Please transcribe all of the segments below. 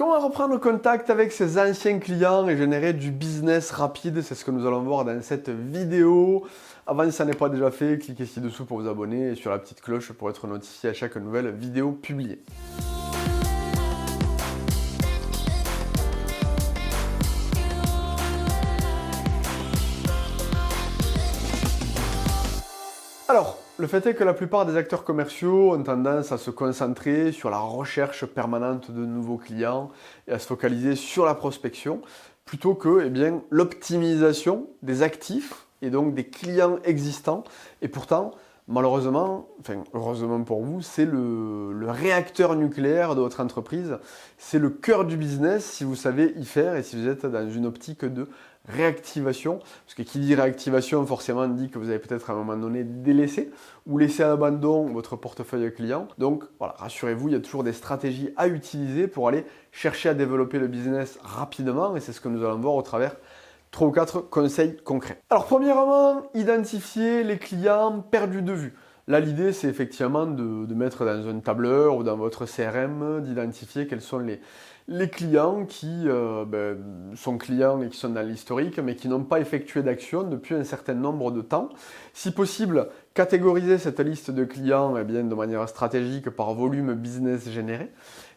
Comment reprendre contact avec ses anciens clients et générer du business rapide? C'est ce que nous allons voir dans cette vidéo. Avant, si ça n'est pas déjà fait, cliquez ci-dessous pour vous abonner et sur la petite cloche pour être notifié à chaque nouvelle vidéo publiée. Alors, le fait est que la plupart des acteurs commerciaux ont tendance à se concentrer sur la recherche permanente de nouveaux clients et à se focaliser sur la prospection plutôt que l'optimisation des actifs et donc des clients existants. Et pourtant, malheureusement, enfin heureusement pour vous, c'est le réacteur nucléaire de votre entreprise. C'est le cœur du business si vous savez y faire et si vous êtes dans une optique de réactivation, parce que qui dit réactivation forcément dit que vous avez peut-être à un moment donné délaissé ou laissé à l'abandon votre portefeuille client. Donc voilà, rassurez-vous, il y a toujours des stratégies à utiliser pour aller chercher à développer le business rapidement et c'est ce que nous allons voir au travers 3 ou 4 conseils concrets. Alors premièrement, identifier les clients perdus de vue. Là, l'idée, c'est effectivement de mettre dans un tableur ou dans votre CRM, d'identifier quels sont les clients qui sont clients et qui sont dans l'historique, mais qui n'ont pas effectué d'action depuis un certain nombre de temps. Si possible, catégoriser cette liste de clients de manière stratégique par volume business généré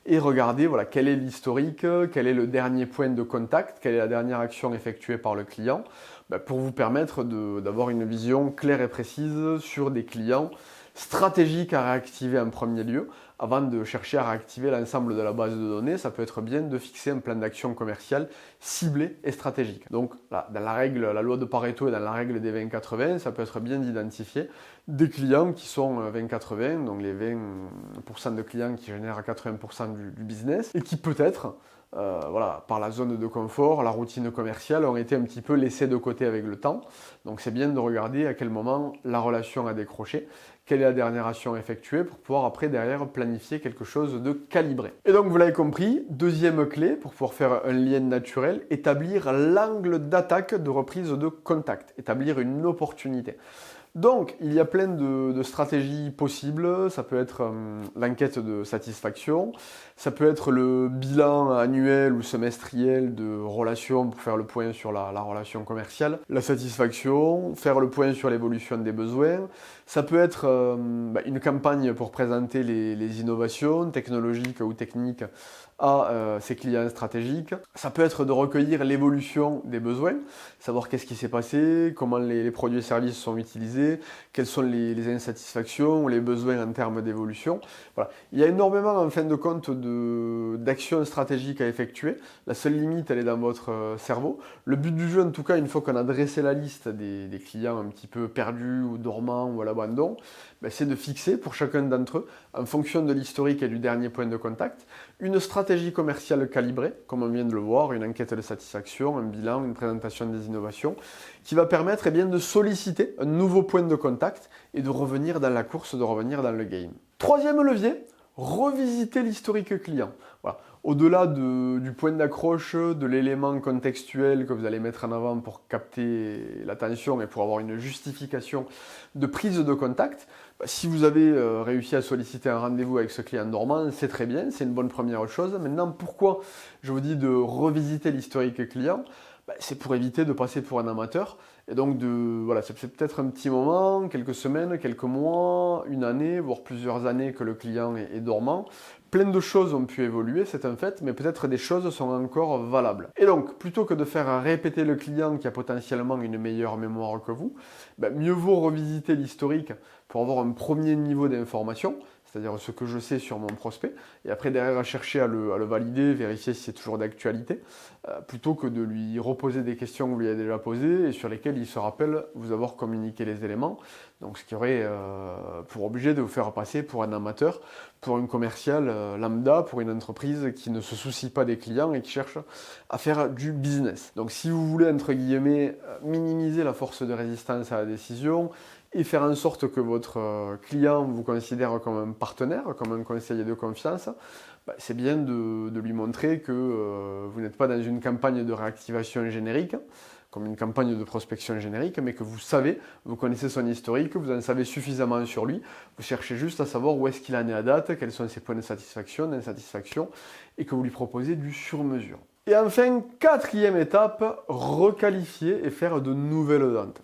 et regarder quel est l'historique, quel est le dernier point de contact, quelle est la dernière action effectuée par le client, pour vous permettre d'avoir une vision claire et précise sur des clients stratégiques à réactiver en premier lieu. Avant de chercher à réactiver l'ensemble de la base de données, ça peut être bien de fixer un plan d'action commercial ciblé et stratégique. Donc là, dans la loi de Pareto et dans la règle des 20-80, ça peut être bien d'identifier des clients qui sont 20-80, donc les 20% de clients qui génèrent 80% du business et qui peut-être par la zone de confort, la routine commerciale ont été un petit peu laissés de côté avec le temps. Donc c'est bien de regarder à quel moment la relation a décroché, quelle est la dernière action effectuée pour pouvoir après derrière planifier quelque chose de calibré. Et donc vous l'avez compris, deuxième clé pour pouvoir faire un lien naturel, établir l'angle d'attaque de reprise de contact, établir une opportunité. Donc, il y a plein de stratégies possibles. Ça peut être l'enquête de satisfaction, ça peut être le bilan annuel ou semestriel de relations pour faire le point sur la relation commerciale, la satisfaction, faire le point sur l'évolution des besoins. Ça peut être une campagne pour présenter les innovations technologiques ou techniques à ses clients stratégiques. Ça peut être de recueillir l'évolution des besoins, savoir qu'est-ce qui s'est passé, comment les produits et services sont utilisés, quelles sont les insatisfactions ou les besoins en termes d'évolution. Voilà. Il y a énormément en fin de compte d'actions stratégiques à effectuer. La seule limite, elle est dans votre cerveau. Le but du jeu, en tout cas, une fois qu'on a dressé la liste des clients un petit peu perdus ou dormants ou à l'abandon, c'est de fixer pour chacun d'entre eux, en fonction de l'historique et du dernier point de contact, une stratégie commerciale calibrée, comme on vient de le voir, une enquête de satisfaction, un bilan, une présentation des innovations, qui va permettre de solliciter un nouveau point de contact et de revenir dans la course, de revenir dans le game. Troisième levier, revisiter l'historique client. Voilà. Au-delà du point d'accroche, de l'élément contextuel que vous allez mettre en avant pour capter l'attention et pour avoir une justification de prise de contact, si vous avez réussi à solliciter un rendez-vous avec ce client dormant, c'est très bien, c'est une bonne première chose. Maintenant, pourquoi je vous dis de revisiter l'historique client ? C'est pour éviter de passer pour un amateur. Et donc, c'est peut-être un petit moment, quelques semaines, quelques mois, une année, voire plusieurs années que le client est dormant. Plein de choses ont pu évoluer, c'est un fait, mais peut-être des choses sont encore valables. Et donc, plutôt que de faire répéter le client qui a potentiellement une meilleure mémoire que vous, mieux vaut revisiter l'historique pour avoir un premier niveau d'information, c'est-à-dire ce que je sais sur mon prospect, et après derrière à chercher à le valider, vérifier si c'est toujours d'actualité, plutôt que de lui reposer des questions que vous lui avez déjà posées et sur lesquelles il se rappelle vous avoir communiqué les éléments, donc ce qui aurait pour obligé de vous faire passer pour un amateur, pour une commerciale lambda, pour une entreprise qui ne se soucie pas des clients et qui cherche à faire du business. Donc si vous voulez, entre guillemets, minimiser la force de résistance à la décision, et faire en sorte que votre client vous considère comme un partenaire, comme un conseiller de confiance, c'est bien de lui montrer que vous n'êtes pas dans une campagne de réactivation générique, comme une campagne de prospection générique, mais que vous savez, vous connaissez son historique, vous en savez suffisamment sur lui, vous cherchez juste à savoir où est-ce qu'il en est à date, quels sont ses points de satisfaction, d'insatisfaction, et que vous lui proposez du sur-mesure. Et enfin, quatrième étape, requalifier et faire de nouvelles ventes.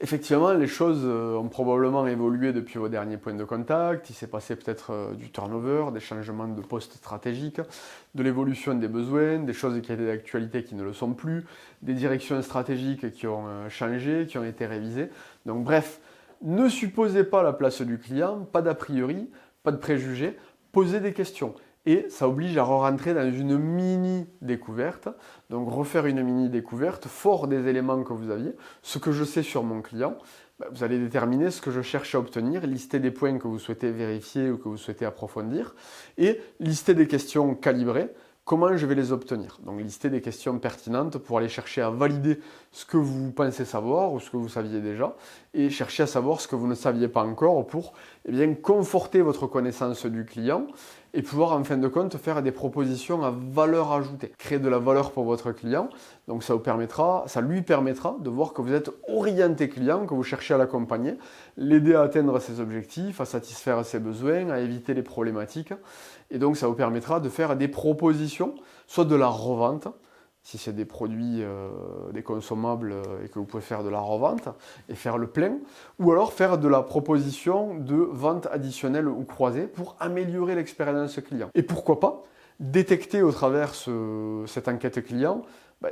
Effectivement, les choses ont probablement évolué depuis vos derniers points de contact. Il s'est passé peut-être du turnover, des changements de poste stratégique, de l'évolution des besoins, des choses qui étaient d'actualité qui ne le sont plus, des directions stratégiques qui ont changé, qui ont été révisées. Donc bref, ne supposez pas la place du client, pas d'a priori, pas de préjugés, posez des questions. Et ça oblige à rentrer dans une mini-découverte. Donc refaire une mini-découverte, fort des éléments que vous aviez. Ce que je sais sur mon client, vous allez déterminer ce que je cherche à obtenir, lister des points que vous souhaitez vérifier ou que vous souhaitez approfondir, et lister des questions calibrées. Comment je vais les obtenir? Donc lister des questions pertinentes pour aller chercher à valider ce que vous pensez savoir ou ce que vous saviez déjà et chercher à savoir ce que vous ne saviez pas encore pour conforter votre connaissance du client et pouvoir en fin de compte faire des propositions à valeur ajoutée. Créer de la valeur pour votre client, donc ça lui permettra de voir que vous êtes orienté client, que vous cherchez à l'accompagner, l'aider à atteindre ses objectifs, à satisfaire ses besoins, à éviter les problématiques. Et donc ça vous permettra de faire des propositions, soit de la revente, si c'est des produits, des consommables et que vous pouvez faire de la revente et faire le plein, ou alors faire de la proposition de vente additionnelle ou croisée pour améliorer l'expérience client. Et pourquoi pas détecter au travers cette enquête client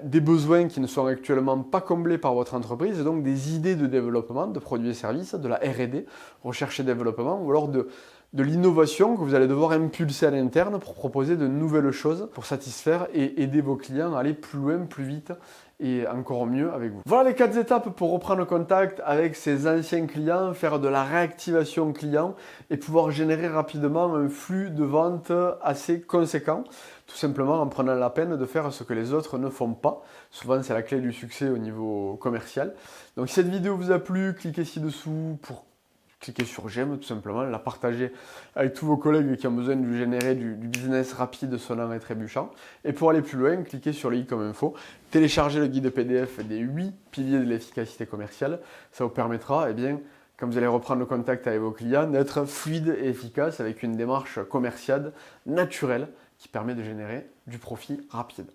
des besoins qui ne sont actuellement pas comblés par votre entreprise et donc des idées de développement de produits et services, de la R&D, recherche et développement, ou alors de l'innovation que vous allez devoir impulser à l'interne pour proposer de nouvelles choses pour satisfaire et aider vos clients à aller plus loin, plus vite et encore mieux avec vous. Voilà les 4 étapes pour reprendre contact avec ses anciens clients, faire de la réactivation client et pouvoir générer rapidement un flux de vente assez conséquent, tout simplement en prenant la peine de faire ce que les autres ne font pas. Souvent, c'est la clé du succès au niveau commercial. Donc, si cette vidéo vous a plu, cliquez ci-dessous pour cliquez sur j'aime, tout simplement, la partager avec tous vos collègues qui ont besoin de générer du business rapide, sonnant et trébuchant. Et pour aller plus loin, cliquez sur le i comme info, téléchargez le guide PDF des 8 piliers de l'efficacité commerciale. Ça vous permettra, quand vous allez reprendre le contact avec vos clients, d'être fluide et efficace avec une démarche commerciale naturelle qui permet de générer du profit rapide.